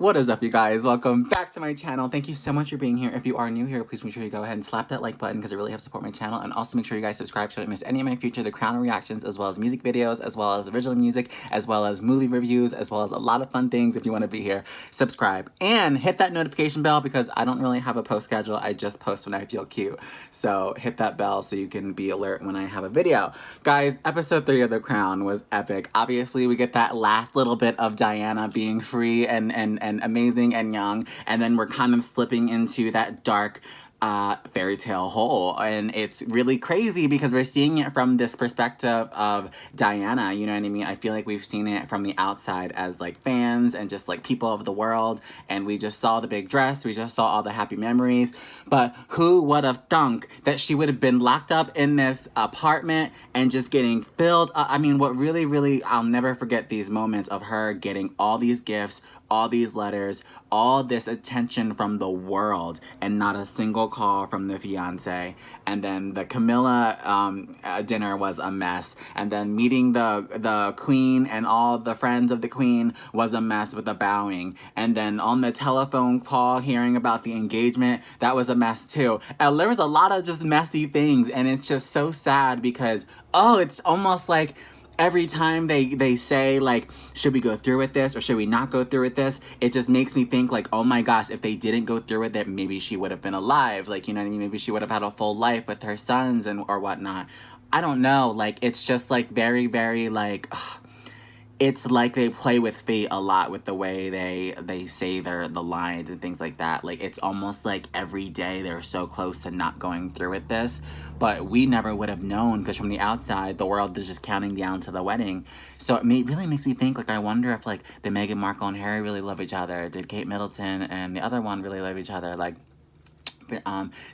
What is up, you guys? Welcome back to my channel. Thank you so much for being here. If you are new here, please make sure you go ahead and slap that like button because it really helps support my channel. And also make sure you guys subscribe so you don't miss any of my future The Crown reactions, as well as music videos, as well as original music, as well as movie reviews, as well as a lot of fun things. If you want to be here, subscribe. And hit that notification bell because I don't really have a post schedule. I just post when I feel cute. So hit that bell so you can be alert when I have a video. Guys, episode 3 of The Crown was epic. Obviously, we get that last little bit of Diana being free and amazing and young, and then we're kind of slipping into that dark fairy tale hole, and it's really crazy because we're seeing it from this perspective of Diana, you know what I mean? I feel like we've seen it from the outside as like fans and just like people of the world, and we just saw the big dress, we just saw all the happy memories, but who would have thunk that she would have been locked up in this apartment and just getting filled up? I mean, what really, I'll never forget these moments of her getting all these gifts, all these letters, all this attention from the world, and not a single call from the fiance. And then the Camilla dinner was a mess. And then meeting the queen and all the friends of the queen was a mess with the bowing. And then on the telephone call, hearing about the engagement, that was a mess too. And there was a lot of just messy things, and it's just so sad because, it's almost like every time they say, like, should we go through with this or should we not go through with this? It just makes me think, like, oh my gosh, if they didn't go through with it, maybe she would have been alive. Like, you know what I mean? Maybe she would have had a full life with her sons or whatnot. I don't know. Like, it's just, like, very, like, it's like they play with fate a lot with the way they say the lines and things like that. Like, it's almost like every day they're so close to not going through with this, but we never would have known because from the outside, the world is just counting down to the wedding. So it really makes me think, like, I wonder if, like, did Meghan Markle and Harry really love each other? Did Kate Middleton and the other one really love each other? Like,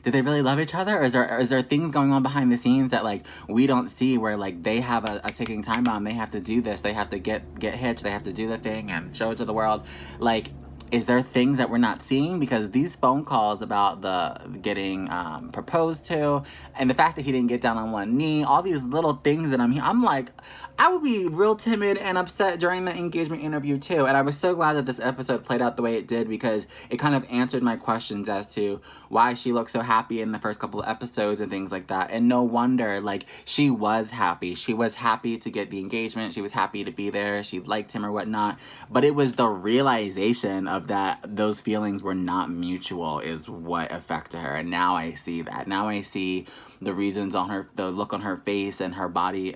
did they really love each other, or is there things going on behind the scenes that, like, we don't see, where, like, they have a ticking time bomb, they have to do this, they have to get hitched, they have to do the thing and show it to the world? Like, is there things that we're not seeing? Because these phone calls about the getting proposed to, and the fact that he didn't get down on one knee, all these little things that I'm like, I would be real timid and upset during the engagement interview too. And I was so glad that this episode played out the way it did, because it kind of answered my questions as to why she looked so happy in the first couple of episodes and things like that. And no wonder, like, she was happy. She was happy to get the engagement. She was happy to be there. She liked him or whatnot. But it was the realization of that those feelings were not mutual is what affected her. And now I see that. Now I see the reasons on her, the look on her face and her body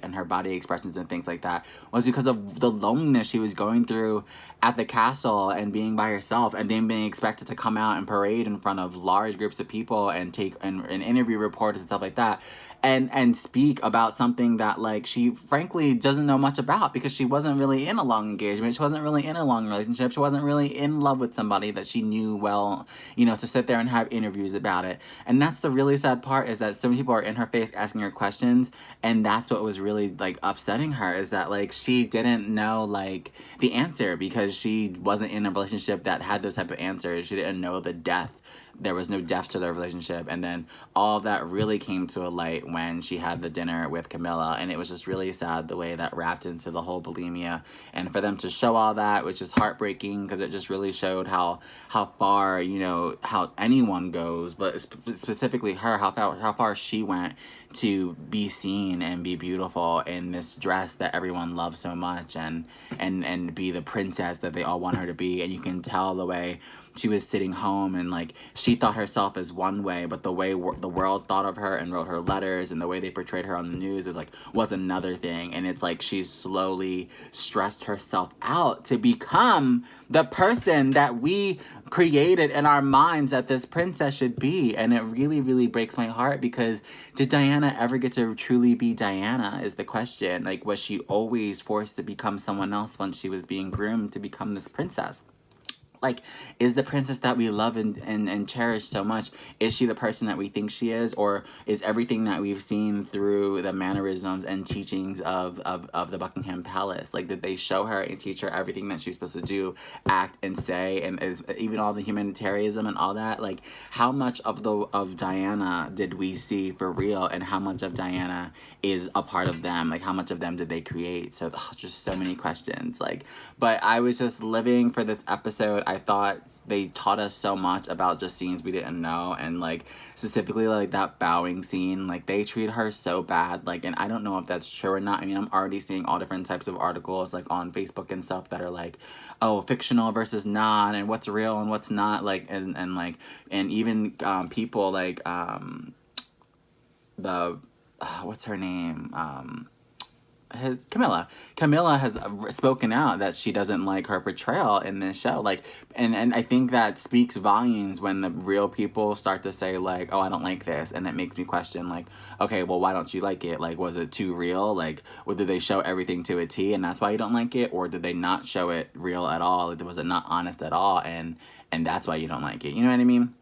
expressions and things like that was because of the loneliness she was going through at the castle and being by herself, and then being expected to come out and parade in front of large groups of people and take and interview reporters and stuff like that, and speak about something that, like, she frankly doesn't know much about, because she wasn't really in a long engagement, she wasn't really in a long relationship, she wasn't really in love with somebody that she knew well, you know, to sit there and have interviews about it. And that's the really sad part, is that so many people are in her face asking her questions, and that's what was really, like, upsetting her, is that, like, she didn't know, like, the answer, because she wasn't in a relationship that had those type of answers. She didn't know the depth. There was no depth to their relationship. And then all of that really came to a light when she had the dinner with Camilla, and it was just really sad the way that wrapped into the whole bulimia. And for them to show all that, which is heartbreaking, because it just really showed how far, you know, how anyone goes, but specifically her, how far she went to be seen and be beautiful in this dress that everyone loves so much, and be the princess that they all want her to be. And you can tell the way she was sitting home, and, like, she thought herself as one way, but the way the world thought of her and wrote her letters and the way they portrayed her on the news was another thing. And it's like she's slowly stressed herself out to become the person that we created in our minds that this princess should be. And it really breaks my heart, because did Diana ever get to truly be Diana is the question. Like, was she always forced to become someone else once she was being groomed to become this princess? Like, is the princess that we love and cherish so much, is she the person that we think she is? Or is everything that we've seen through the mannerisms and teachings of the Buckingham Palace? Like, did they show her and teach her everything that she's supposed to do, act, and say, and even all the humanitarianism and all that? Like, how much of Diana did we see for real, and how much of Diana is a part of them? Like, how much of them did they create? So, just so many questions. Like, but I was just living for this episode. I thought they taught us so much about just scenes we didn't know, and like specifically like that bowing scene, like they treat her so bad, like, and I don't know if that's true or not. I mean, I'm already seeing all different types of articles like on Facebook and stuff that are like, oh, fictional versus not, and what's real and what's not, like, and like, and even people like the what's her name, Camilla has spoken out that she doesn't like her portrayal in this show, like, and I think that speaks volumes when the real people start to say like, oh, I don't like this, and it makes me question like, okay, well, why don't you like it? Like, was it too real? Like, or did they show everything to a T and that's why you don't like it, or did they not show it real at all? Was it not honest at all, and that's why you don't like it? You know what I mean?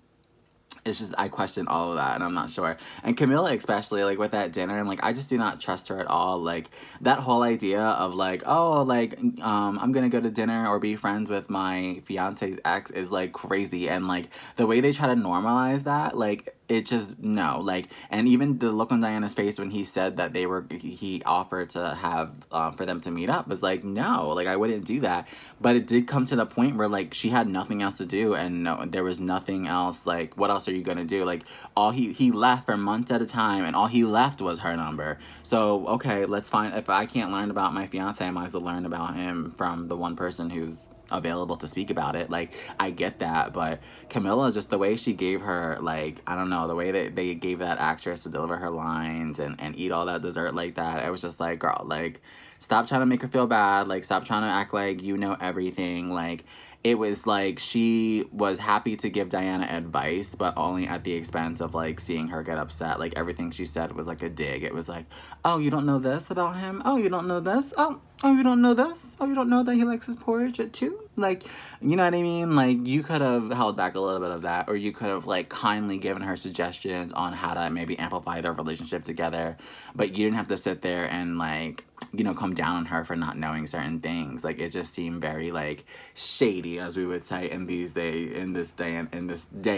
It's just, I question all of that, and I'm not sure. And Camilla especially, like, with that dinner, and, like, I just do not trust her at all. Like, that whole idea of, like, oh, like, I'm gonna go to dinner or be friends with my fiance's ex is, like, crazy. And, like, the way they try to normalize that, like, it just, no. Like, and even the look on Diana's face when he said that he offered to have, for them to meet up was like, no, like, I wouldn't do that. But it did come to the point where, like, she had nothing else to do, and no, there was nothing else, like, what else are you gonna do? Like, all he left for months at a time, and all he left was her number. So, okay, let's find, if I can't learn about my fiance, I might as well learn about him from the one person who's available to speak about it. Like, I get that, but Camilla, just the way she gave her, like, I don't know, the way that they gave that actress to deliver her lines and eat all that dessert like that, it was just like, girl, like, stop trying to make her feel bad, like, stop trying to act like you know everything. Like, it was like she was happy to give Diana advice, but only at the expense of, like, seeing her get upset. Like, everything she said was like a dig. It was like, oh, you don't know this about him? Oh, you don't know this? Oh, you don't know this? Oh, you don't know that he likes his porridge at 2? Like, you know what I mean? Like, you could have held back a little bit of that, or you could have, like, kindly given her suggestions on how to maybe amplify their relationship together, but you didn't have to sit there and, like, you know, come down on her for not knowing certain things. Like, it just seemed very, like, shady, as we would say in this day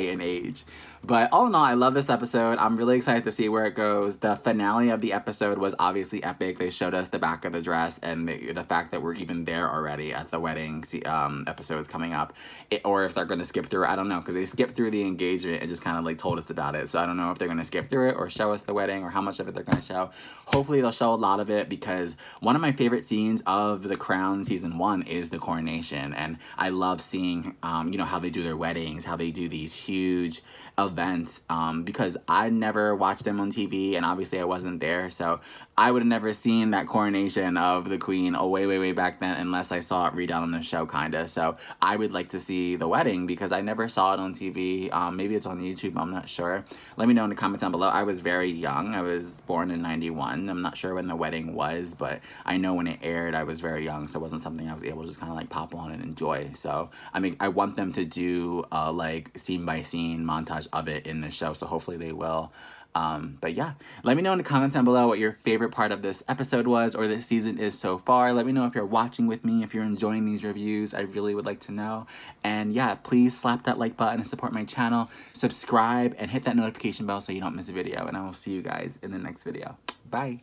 and age. But all in all, I love this episode. I'm really excited to see where it goes. The finale of the episode was obviously epic. They showed us the back of the dress, and the fact that we're even there already at the wedding episodes coming up, or if they're going to skip through it, I don't know, because they skipped through the engagement and just kind of, like, told us about it. So I don't know if they're going to skip through it or show us the wedding, or how much of it they're going to show. Hopefully they'll show a lot of it, because one of my favorite scenes of The Crown season 1 is the coronation, and I love seeing, you know, how they do their weddings, how they do these huge events, because I never watched them on TV, and obviously I wasn't there, so I would have never seen that coronation of the Queen way back then unless I saw it redone on the show, kinda. So I would like to see the wedding, because I never saw it on TV. Maybe it's on YouTube, I'm not sure. Let me know in the comments down below. I was very young. I was born in 91. I'm not sure when the wedding was, but I know when it aired, I was very young, so it wasn't something I was able to just kind of, like, pop on and enjoy. So, I mean, I want them to do, like, scene-by-scene montage of it in the show, so hopefully they will. But yeah, let me know in the comments down below what your favorite part of this episode was, or this season is so far. Let me know if you're watching with me, if you're enjoying these reviews. I really would like to know. And yeah, please slap that like button to support my channel, subscribe, and hit that notification bell so you don't miss a video. And I will see you guys in the next video. Bye.